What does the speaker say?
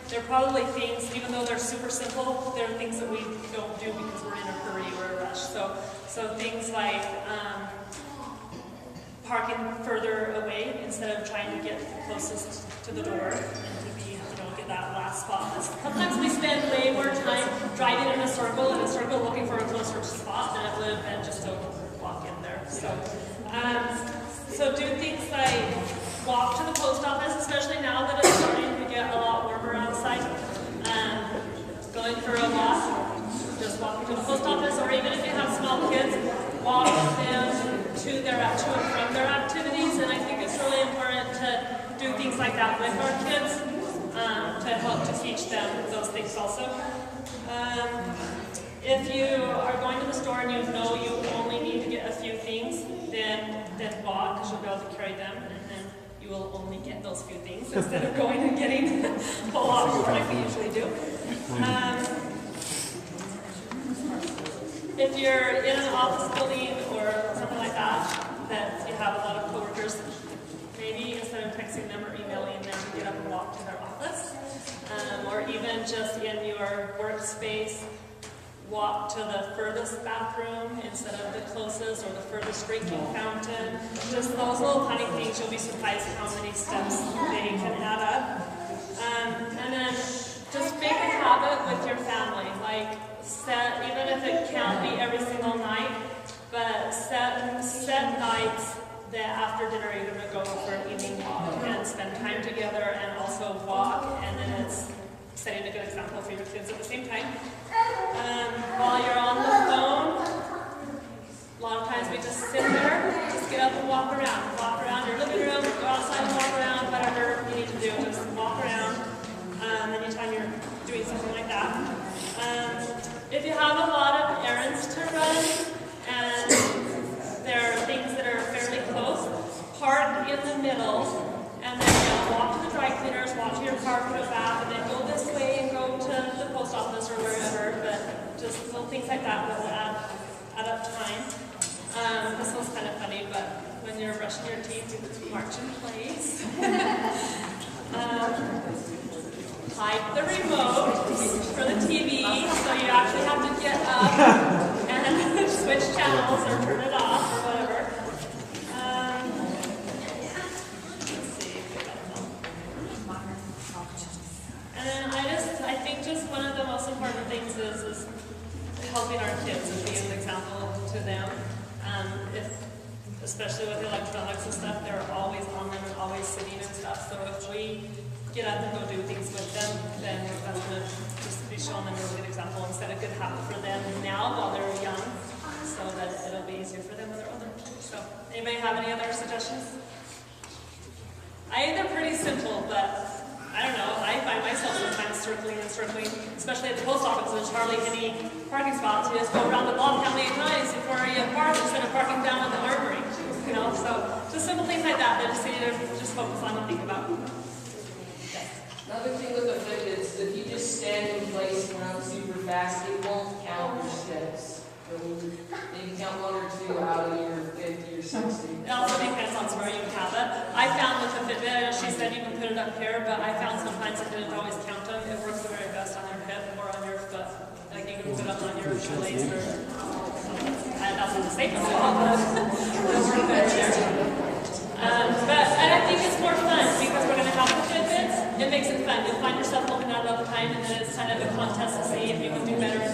they're probably things, even though they're super simple, they're things that we don't do because we're in a hurry or a rush. So things like parking further away instead of trying to get closest to the door and to be, get that last spot. Sometimes we spend way more time driving in a circle looking for a closer spot than it would have been just to walk in there. So do things like walk to the post office, especially now that it's starting to get a lot warmer outside. Going for a walk, just walking to the post office, or even if you have small kids, walk them to and from their activities. And I think it's really important to do things like that with our kids to help to teach them those things also. If you are going to the store and you know you only need to get a few things, then walk, because you'll be able to carry them, and then you will only get those few things instead of going and getting a whole lot more like we usually do. If you're in an office building or something like that you have a lot of coworkers, maybe instead of texting them or emailing them, get up and walk to their office. Or even just in your workspace, walk to the furthest bathroom instead of the closest, or the furthest drinking fountain. Just those little tiny things, you'll be surprised how many steps they can add up. And then just make a habit with your family. Like set, even if it can't be every single night, but set nights that after dinner you're going to go for an evening walk and spend time together and also walk, and then it's setting a good example for your kids at the same time. While you're on the phone, a lot of times we just sit there, just get up and walk around your living room, go outside and walk around, whatever you need to do, just walk around anytime you're doing something like that. If you have a lot of errands to run and there are things that are fairly close, park in the middle, and then walk to the dry cleaners, walk to your car for a bath, and then go this way and go to the post office or wherever. But just little things like that will add up time. This one's kind of funny, but when you're brushing your teeth, you march in place. Hide the remote for the TV, so you actually have to get up and switch channels or turn it off or whatever. Let's see. And then I think just one of the most important things is helping our kids and being an example to them. Especially with electronics and stuff, they're always on them and always sitting and stuff. So if we get up and go do things with them, then that's going to just be showing them a really good example and set a good habit for them now while they're young, so that it'll be easier for them when they're older. So, anybody have any other suggestions? I think they're pretty simple, but I don't know. I find myself sometimes circling, especially at the post office. There's hardly any parking spots. You just go around the block how many times before you park instead of parking down at the armory. So just simple things like that just need to just focus on and think about. Another thing with the Fitbits, if you just stand in place and run super fast, it won't count your steps. Maybe count 1 or 2 out of your 50 or 60. It also depends on where you have it. I found with the Fitbit, she said you can put it up here, but I found sometimes it didn't always count them. It works the very best on your hip or on your foot. Like you can put it up on your shoelace or something. That's not the safest of all, but it'll work better there. And I think it's more fun because we're going to have the Fitbits. It makes it fun. You'll find yourself looking at it all the time, and then it's kind of a contest to see if you can do better